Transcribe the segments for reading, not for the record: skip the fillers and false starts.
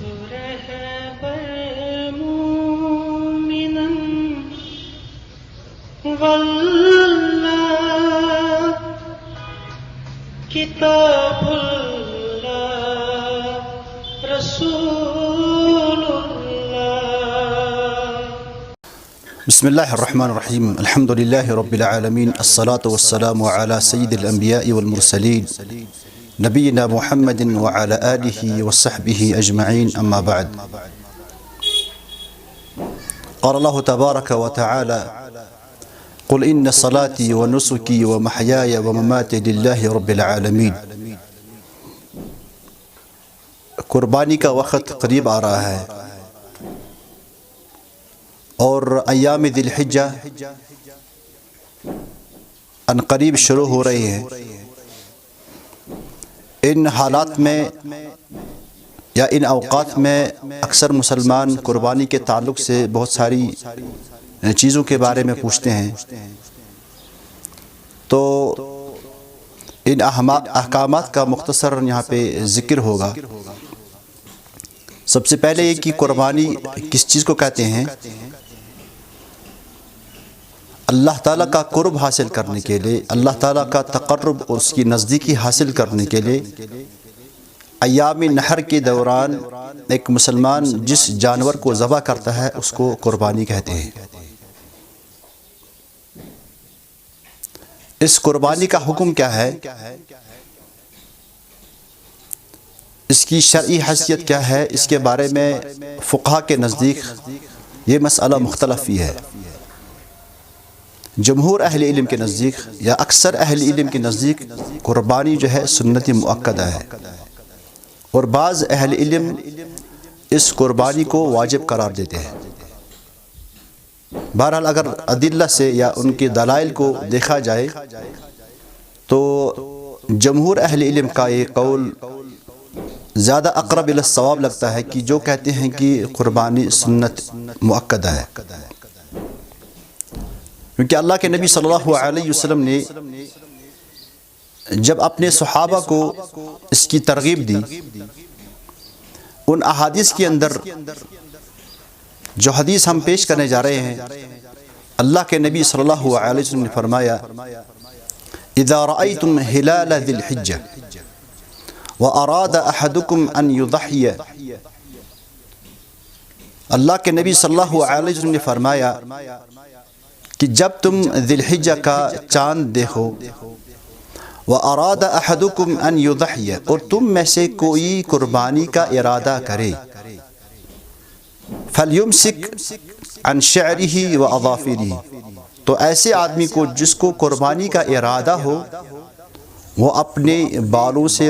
رهبر مومنان والله کتاب اللہ رسول اللہ. بسم اللہ الرحمن الرحیم. الحمد للہ رب العالمین. الصلاة والسلام على سید الانبیاء والمرسلین نبینا محمد وعلى آلہ وصحبہ اجمعین. اما بعد. قال اللہ تبارک وتعالی قل ان صلاتي ونسكي ومحياي ومماتي لله رب العالمین. قربانی کا وقت قریب آ رہا ہے اور ایام ذی الحجہ ان قریب شروع ہو رہی ہے. ان حالات میں یا ان اوقات میں اکثر مسلمان قربانی کے تعلق سے بہت ساری چیزوں کے بارے میں پوچھتے ہیں. تو ان احکامات کا مختصر یہاں پہ ذکر ہوگا. سب سے پہلے یہ کہ قربانی کس چیز کو کہتے ہیں. اللہ تعالیٰ کا قرب حاصل کرنے کے لیے، اللہ تعالیٰ کا تقرب اور اس کی نزدیکی حاصل کرنے کے لیے ایام نحر کے دوران ایک مسلمان جس جانور کو ذبح کرتا ہے اس کو قربانی کہتے ہیں. اس قربانی کا حکم کیا ہے، اس کی شرعی حیثیت کیا ہے، اس کے بارے میں فقہا کے نزدیک یہ مسئلہ مختلف ہی ہے. جمہور اہل علم کے نزدیک یا اکثر اہل علم کے نزدیک قربانی جو ہے سنت مؤکدہ ہے، اور بعض اہل علم اس قربانی کو واجب قرار دیتے ہیں. بہرحال اگر ادلہ سے یا ان کے دلائل کو دیکھا جائے تو جمہور اہل علم کا یہ قول زیادہ اقرب الی الصواب لگتا ہے کہ جو کہتے ہیں کہ قربانی سنت مؤکدہ ہے، کیونکہ اللہ کے نبی صلی اللہ علیہ وسلم نے جب اپنے صحابہ کو اس کی ترغیب دی، ان احادیث کے اندر جو حدیث ہم پیش کرنے جا رہے ہیں، اللہ کے نبی صلی اللہ علیہ وسلم نے فرمایا اذا رأيتم هلال ذي الحجة وأراد أحدكم أن يضحي. اللہ کے نبی صلی اللہ علیہ وسلم نے فرمایا کہ جب تم ذی الحجہ کا چاند دیکھو، وَأَرَادَ أَحَدُكُمْ أَنْ يُضَحِيَ، اور تم میں سے کوئی قربانی کا ارادہ کرے، فَلْيُمْسِكْ عَنْ شَعْرِهِ وَأَظَافِرِهِ، تو ایسے آدمی کو جس کو قربانی کا ارادہ ہو وہ اپنے بالوں سے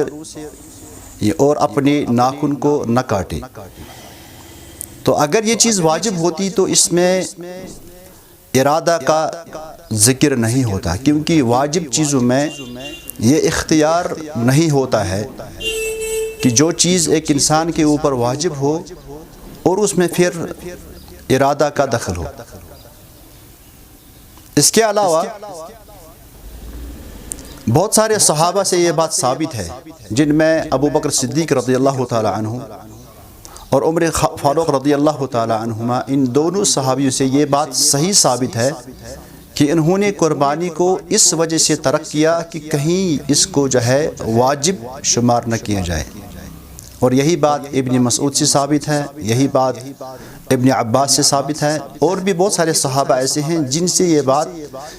اور اپنے ناخن کو نہ کاٹے. تو اگر یہ چیز واجب ہوتی تو اس میں ارادہ کا ذکر نہیں ہوتا، کیونکہ واجب چیزوں میں یہ اختیار نہیں ہوتا ہے کہ جو چیز ایک انسان کے اوپر واجب ہو اور اس میں پھر ارادہ کا دخل ہو. اس کے علاوہ بہت سارے صحابہ سے یہ بات ثابت ہے، جن میں ابو بکر صدیق رضی اللہ تعالی عنہ اور عمر فاروق رضی اللہ تعالی عنہما، ان دونوں صحابیوں سے یہ بات صحیح ثابت ہے کہ انہوں نے قربانی کو اس وجہ سے ترک کیا کہ کہیں اس کو جو ہے واجب شمار نہ کیا جائے. اور یہی بات ابن مسعود سے ثابت ہے، یہی بات ابن عباس سے ثابت ہے، اور بھی بہت سارے صحابہ ایسے ہیں جن سے یہ بات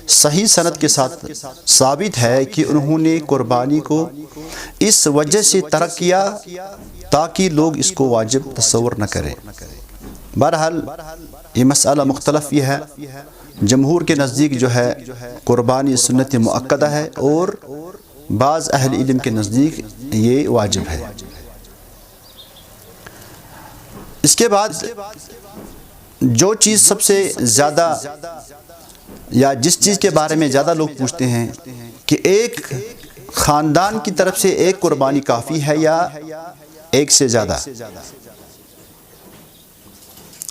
صحیح سند کے ساتھ ثابت ہے کہ انہوں نے قربانی کو اس وجہ سے ترک کیا تاکہ لوگ اس کو واجب تصور نہ کریں. بہرحال یہ مسئلہ مختلف یہ ہے. جمہور کے نزدیک جو ہے قربانی سنت مؤکدہ ہے، اور بعض اہل علم کے نزدیک یہ واجب ہے. اس کے بعد جو چیز سب سے زیادہ یا جس چیز کے بارے میں زیادہ لوگ پوچھتے ہیں کہ ایک خاندان کی طرف سے ایک قربانی کافی ہے یا ایک سے زیادہ.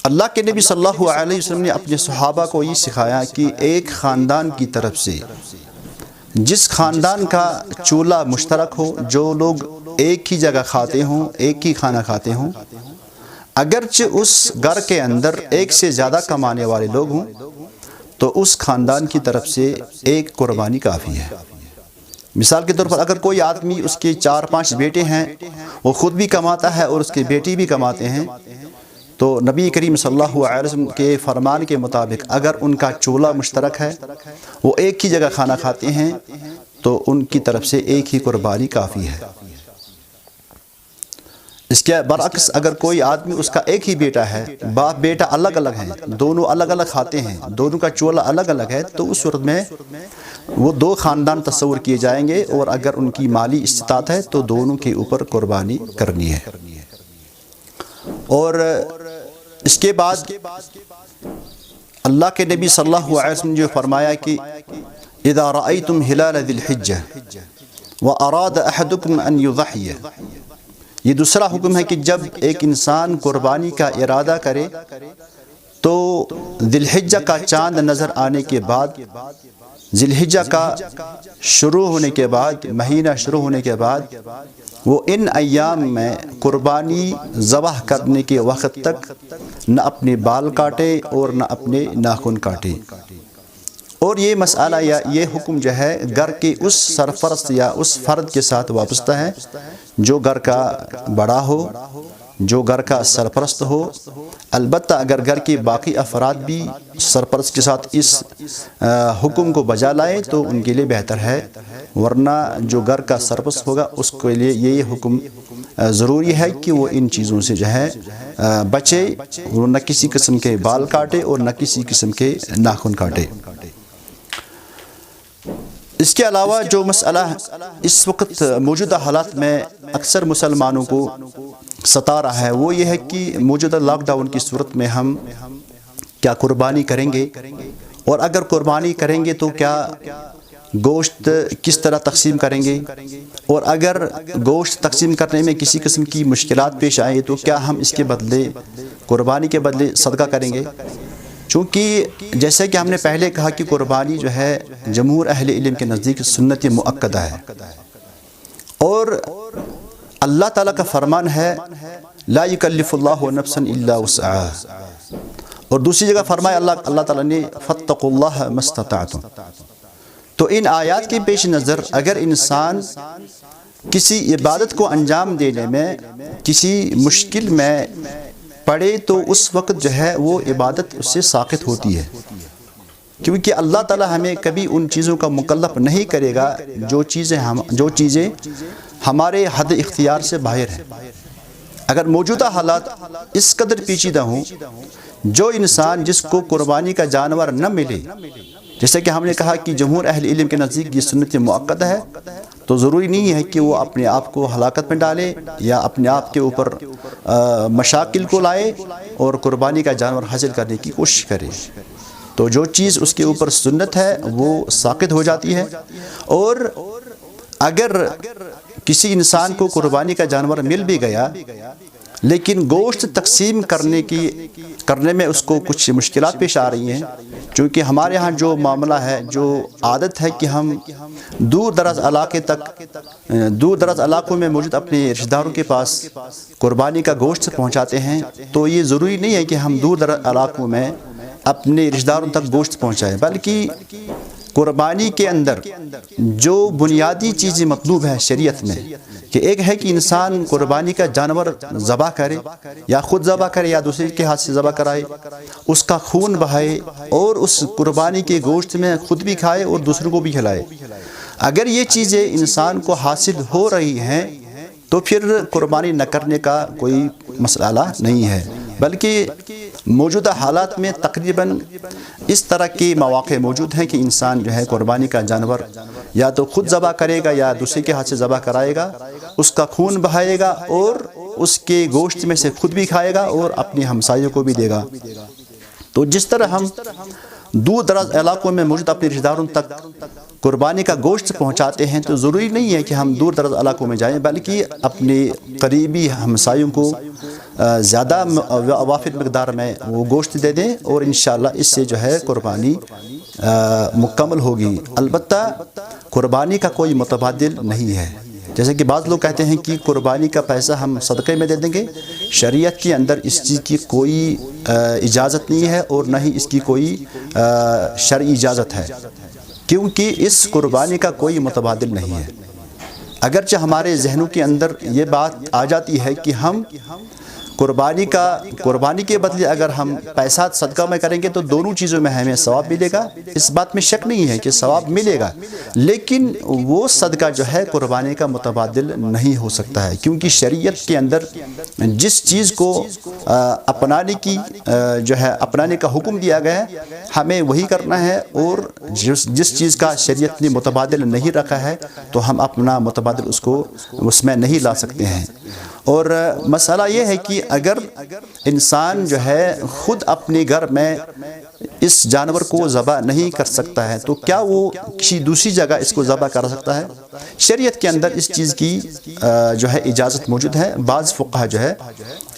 اللہ کے نبی صلی اللہ علیہ وسلم نے اپنے صحابہ کو یہ سکھایا کہ ایک خاندان کی طرف سے جس خاندان کا چولہا مشترک ہو، جو لوگ ایک ہی جگہ کھاتے ہوں، ایک ہی کھانا کھاتے ہوں، اگرچہ اس گھر کے اندر ایک سے زیادہ کمانے والے لوگ ہوں تو اس خاندان کی طرف سے ایک قربانی کافی ہے۔ مثال کے طور پر اگر کوئی آدمی، اس کے 4-5 بیٹے ہیں، وہ خود بھی کماتا ہے اور اس کے بیٹی بھی کماتے ہیں، تو نبی کریم صلی اللہ علیہ وسلم کے فرمان کے مطابق اگر ان کا چولہا مشترک ہے، وہ ایک ہی جگہ کھانا کھاتے ہیں، تو ان کی طرف سے ایک ہی قربانی کافی ہے۔ اس کے برعکس اگر کوئی آدمی، اس کا ایک ہی بیٹا ہے، باپ بیٹا الگ الگ ہیں، دونوں الگ الگ کھاتے ہیں، دونوں کا چولہا الگ الگ ہے، تو اس صورت میں وہ 2 خاندان تصور کیے جائیں گے، اور اگر ان کی مالی استطاعت ہے تو دونوں کے اوپر قربانی کرنی ہے۔ اور اس کے بعد اللہ کے نبی صلی اللہ علیہ وسلم نے جو فرمایا کہ اذا رأيتم ہلال ذی الحجہ واراد احدکم ان یضحی، یہ دوسرا حکم ہے کہ جب ایک انسان قربانی کا ارادہ کرے تو ذی الحجہ کا چاند نظر آنے کے بعد، ذی الحجہ کا شروع ہونے کے بعد، مہینہ شروع ہونے کے بعد، وہ ان ایام میں قربانی ذبح کرنے کے وقت تک نہ اپنے بال کاٹے اور نہ اپنے ناخن کاٹے۔ اور یہ مسئلہ یا یہ حکم جو ہے گھر کے اس سرپرست یا اس فرد کے ساتھ وابستہ ہے جو گھر کا بڑا ہو، جو گھر کا سرپرست ہو۔ البتہ اگر گھر کے باقی افراد بھی سرپرست کے ساتھ اس حکم کو بجا لائے تو ان کے لیے بہتر ہے، ورنہ جو گھر کا سرپرست ہوگا اس کے لیے یہ حکم ضروری ہے کہ وہ ان چیزوں سے جو ہے بچے، وہ نہ کسی قسم کے بال کاٹے اور نہ کسی قسم کے ناخن کاٹے۔ اس کے علاوہ جو مسئلہ اس وقت موجودہ حالات میں اکثر مسلمانوں کو ستا رہا ہے، وہ یہ ہے کہ موجودہ لاک ڈاؤن کی صورت میں ہم کیا قربانی کریں گے، اور اگر قربانی کریں گے تو کیا گوشت کس طرح تقسیم کریں گے، اور اگر گوشت تقسیم کرنے میں کسی قسم کی مشکلات پیش آئیں تو کیا ہم اس کے بدلے، قربانی کے بدلے صدقہ کریں گے۔ چونکہ جیسے کہ ہم نے پہلے کہا کہ قربانی جو ہے جمہور اہل علم کے نزدیک سنت مؤکدہ ہے، اور اللہ تعالیٰ کا فرمان ہے لا یکلف اللہ نفسا الا وسعها، اور دوسری جگہ فرمایا اللہ تعالیٰ نے فاتقوا اللہ ما استطعتم۔ تو ان آیات کے پیش نظر اگر انسان کسی عبادت کو انجام دینے میں کسی مشکل میں پڑے تو اس وقت جو ہے وہ عبادت اس سے ساقط ہوتی ہے، کیونکہ اللہ تعالیٰ ہمیں کبھی ان چیزوں کا مکلف نہیں کرے گا جو چیزیں ہمارے حد اختیار سے باہر ہیں۔ اگر موجودہ حالات اس قدر پیچیدہ ہوں، جو انسان جس کو قربانی کا جانور نہ ملے، جیسے کہ ہم نے کہا کہ جمہور اہل علم کے نزدیک یہ سنت مؤکدہ ہے، تو ضروری نہیں ہے کہ وہ اپنے آپ کو ہلاکت میں ڈالے یا اپنے آپ کے اوپر مشاکل کو لائے اور قربانی کا جانور حاصل کرنے کی کوشش کرے۔ تو جو چیز اس کے اوپر سنت ہے وہ ساقط ہو جاتی ہے، اور اگر کسی انسان کو قربانی کا جانور مل بھی گیا لیکن گوشت تقسیم کرنے میں اس کو کچھ مشکلات پیش آ رہی ہیں، چونکہ ہمارے ہاں جو معاملہ ہے، جو عادت ہے کہ ہم دور دراز علاقوں میں موجود اپنے رشتہ داروں کے پاس قربانی کا گوشت پہنچاتے ہیں، تو یہ ضروری نہیں ہے کہ ہم دور دراز علاقوں میں اپنے رشتہ داروں تک گوشت پہنچائیں، بلکہ قربانی کے اندر جو بنیادی چیزیں مطلوب ہے شریعت میں، کہ ایک ہے کہ انسان قربانی کا جانور ذبح کرے، یا خود ذبح کرے یا دوسرے کے ہاتھ سے ذبح کرائے، اس کا خون بہائے اور اس قربانی کے گوشت میں خود بھی کھائے اور دوسروں کو بھی کھلائے۔ اگر یہ چیزیں انسان کو حاصل ہو رہی ہیں تو پھر قربانی نہ کرنے کا کوئی مسئلہ نہیں ہے، بلکہ موجودہ حالات میں تقریباً اس طرح کے مواقع موجود ہیں کہ انسان جو ہے قربانی کا جانور یا تو خود ذبح کرے گا یا دوسرے کے ہاتھ سے ذبح کرائے گا، اس کا خون بہائے گا اور اس کے گوشت میں سے خود بھی کھائے گا اور اپنے ہمسایوں کو بھی دے گا۔ تو جس طرح ہم دور دراز علاقوں میں موجود اپنے رشتہ داروں تک قربانی کا گوشت پہنچاتے ہیں، تو ضروری نہیں ہے کہ ہم دور دراز علاقوں میں جائیں، بلکہ اپنے قریبی ہمسایوں کو زیادہ وافر مقدار میں وہ گوشت دے دیں، اور انشاءاللہ اس سے جو ہے قربانی مکمل ہوگی۔ البتہ قربانی کا کوئی متبادل نہیں ہے، جیسے کہ بعض لوگ کہتے ہیں کہ قربانی کا پیسہ ہم صدقے میں دے دیں گے، شریعت کے اندر اس چیز کی کوئی اجازت نہیں ہے اور نہ ہی اس کی کوئی شرعی اجازت ہے، کیونکہ اس قربانی کا کوئی متبادل نہیں ہے۔ اگرچہ ہمارے ذہنوں کے اندر یہ بات آ جاتی ہے کہ ہم قربانی کے بدلے اگر ہم پیسہ صدقہ میں کریں گے تو دونوں چیزوں میں ہمیں ثواب ملے گا، اس بات میں شک نہیں ہے کہ ثواب ملے گا، لیکن وہ صدقہ جو ہے قربانی کا متبادل نہیں ہو سکتا ہے، کیونکہ شریعت کے اندر جس چیز کو اپنانے کا حکم دیا گیا ہے ہمیں وہی کرنا ہے، اور جس چیز کا شریعت نے متبادل نہیں رکھا ہے تو ہم اپنا متبادل اس میں نہیں لا سکتے ہیں۔ اور مسئلہ یہ ہے کہ اگر انسان جو ہے خود اپنے گھر میں اس جانور کو ذبح نہیں کر سکتا ہے تو کیا وہ کسی دوسری جگہ اس کو ذبح کر سکتا ہے؟ شریعت کے اندر اس چیز کی جو ہے اجازت موجود ہے۔ بعض فقہا جو ہے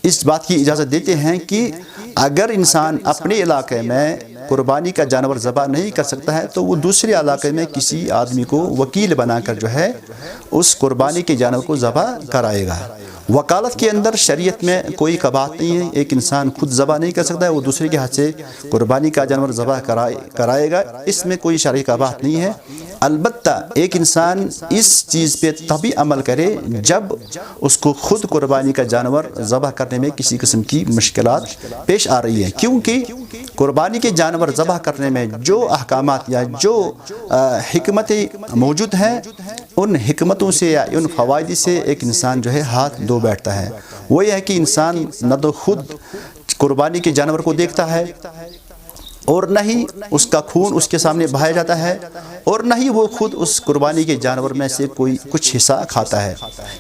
اس بات کی اجازت دیتے ہیں کہ اگر انسان اپنے علاقے میں قربانی کا جانور ذبح نہیں کر سکتا ہے تو وہ دوسرے علاقے میں کسی آدمی کو وکیل بنا کر جو ہے اس قربانی کے جانور کو ذبح کرائے گا۔ وکالت کے اندر شریعت میں کوئی قباحت نہیں ہے، ایک انسان خود ذبح نہیں کر سکتا ہے، وہ دوسرے کے ہاتھ سے قربانی کا جانور ذبح کرائے گا، اس میں کوئی شرعی قباحت نہیں ہے۔ البتہ ایک انسان اس چیز پہ تبھی عمل کرے جب اس کو خود قربانی کا جانور ذبح کرنے میں کسی قسم کی مشکلات پیش آ رہی ہیں، کیونکہ قربانی کے جانور ذبح کرنے میں جو احکامات یا جو حکمتیں موجود ہیں ان حکمتوں سے یا ان فوائد سے ایک انسان جو ہے ہاتھ دھو بیٹھتا ہے۔ وہ یہ ہے کہ انسان نہ تو خود قربانی کے جانور کو دیکھتا ہے اور نہ ہی اس کا خون اس کے سامنے بہایا جاتا ہے، اور نہ ہی وہ خود اس قربانی کے جانور میں سے کچھ حصہ کھاتا ہے۔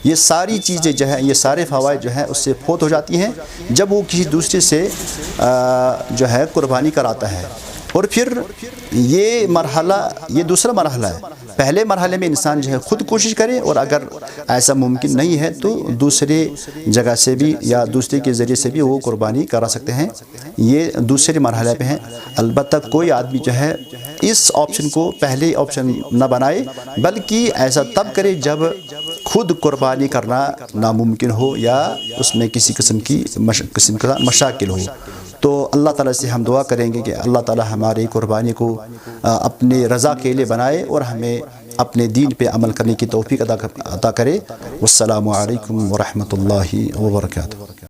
یہ ساری چیزیں جو ہے، یہ سارے فوائد جو ہیں اس سے فوت ہو جاتی ہیں جب وہ کسی دوسرے سے جو ہے قربانی کراتا ہے۔ اور پھر یہ دوسرا مرحلہ ہے۔ پہلے مرحلے میں انسان جو ہے خود کوشش کرے، اور اگر ایسا ممکن نہیں ہے تو دوسرے جگہ سے بھی یا دوسرے کے ذریعے سے بھی وہ قربانی کرا سکتے ہیں۔ یہ دوسرے مرحلے پہ ہیں۔ البتہ کوئی آدمی جو ہے اس آپشن کو پہلے آپشن نہ بنائے، بلکہ ایسا تب کرے جب خود قربانی کرنا ناممکن ہو یا اس میں کسی قسم کا مشاکل ہو۔ تو اللہ تعالیٰ سے ہم دعا کریں گے کہ اللہ تعالیٰ ہماری قربانی کو اپنے رضا کے لیے بنائے اور ہمیں اپنے دین پہ عمل کرنے کی توفیق عطا کرے۔ والسلام علیکم ورحمۃ اللہ وبرکاتہ۔